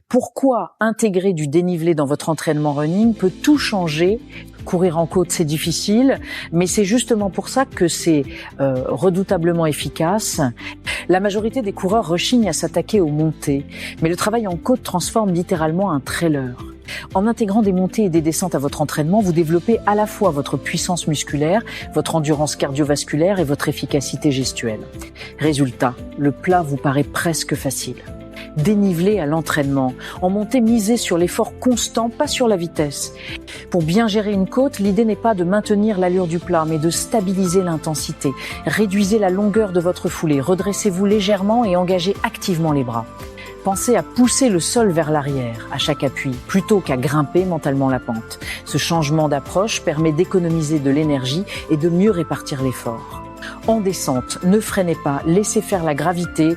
Pourquoi intégrer du dénivelé dans votre entraînement running peut tout changer. Courir en côte, c'est difficile, mais c'est justement pour ça que c'est redoutablement efficace. La majorité des coureurs rechignent à s'attaquer aux montées, mais le travail en côte transforme littéralement un trailer. En intégrant des montées et des descentes à votre entraînement, vous développez à la fois votre puissance musculaire, votre endurance cardiovasculaire et votre efficacité gestuelle. Résultat, le plat vous paraît presque facile. Dénivelé à l'entraînement. En montée, misez sur l'effort constant, pas sur la vitesse. Pour bien gérer une côte, l'idée n'est pas de maintenir l'allure du plat, mais de stabiliser l'intensité. Réduisez la longueur de votre foulée, redressez-vous légèrement et engagez activement les bras. Pensez à pousser le sol vers l'arrière à chaque appui, plutôt qu'à grimper mentalement la pente. Ce changement d'approche permet d'économiser de l'énergie et de mieux répartir l'effort. En descente, ne freinez pas, laissez faire la gravité.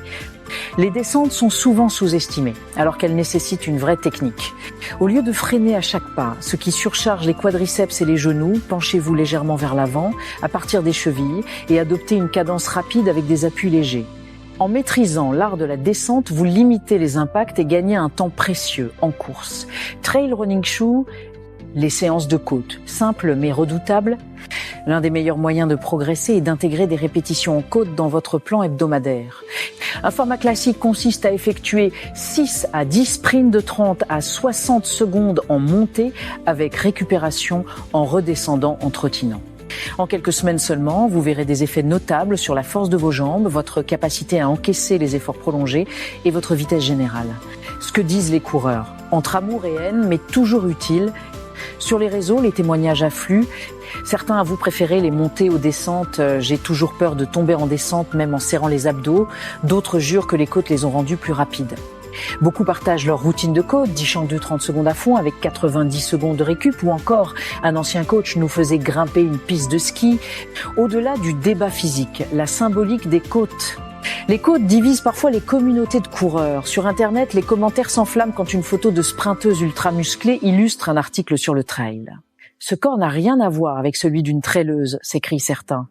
Les descentes sont souvent sous-estimées, alors qu'elles nécessitent une vraie technique. Au lieu de freiner à chaque pas, ce qui surcharge les quadriceps et les genoux, penchez-vous légèrement vers l'avant, à partir des chevilles, et adoptez une cadence rapide avec des appuis légers. En maîtrisant l'art de la descente, vous limitez les impacts et gagnez un temps précieux en course. Trail running shoe, les séances de côte, simples mais redoutables. L'un des meilleurs moyens de progresser est d'intégrer des répétitions en côte dans votre plan hebdomadaire. Un format classique consiste à effectuer 6 à 10 sprints de 30 à 60 secondes en montée avec récupération en redescendant en trottinant. En quelques semaines seulement, vous verrez des effets notables sur la force de vos jambes, votre capacité à encaisser les efforts prolongés et votre vitesse générale. Ce que disent les coureurs, entre amour et haine, mais toujours utile. Sur les réseaux, les témoignages affluent. Certains avouent préférer les montées aux descentes. J'ai toujours peur de tomber en descente, même en serrant les abdos. D'autres jurent que les côtes les ont rendues plus rapides. Beaucoup partagent leur routine de côte, 10 chants de 30 secondes à fond avec 90 secondes de récup, ou encore un ancien coach nous faisait grimper une piste de ski. Au-delà du débat physique, la symbolique des côtes. Les côtes divisent parfois les communautés de coureurs. Sur Internet, les commentaires s'enflamment quand une photo de sprinteuse ultra musclée illustre un article sur le trail. Ce corps n'a rien à voir avec celui d'une traileuse, s'écrient certains.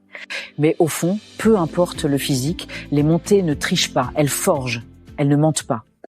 Mais au fond, peu importe le physique, les montées ne trichent pas, elles forgent, elles ne mentent pas.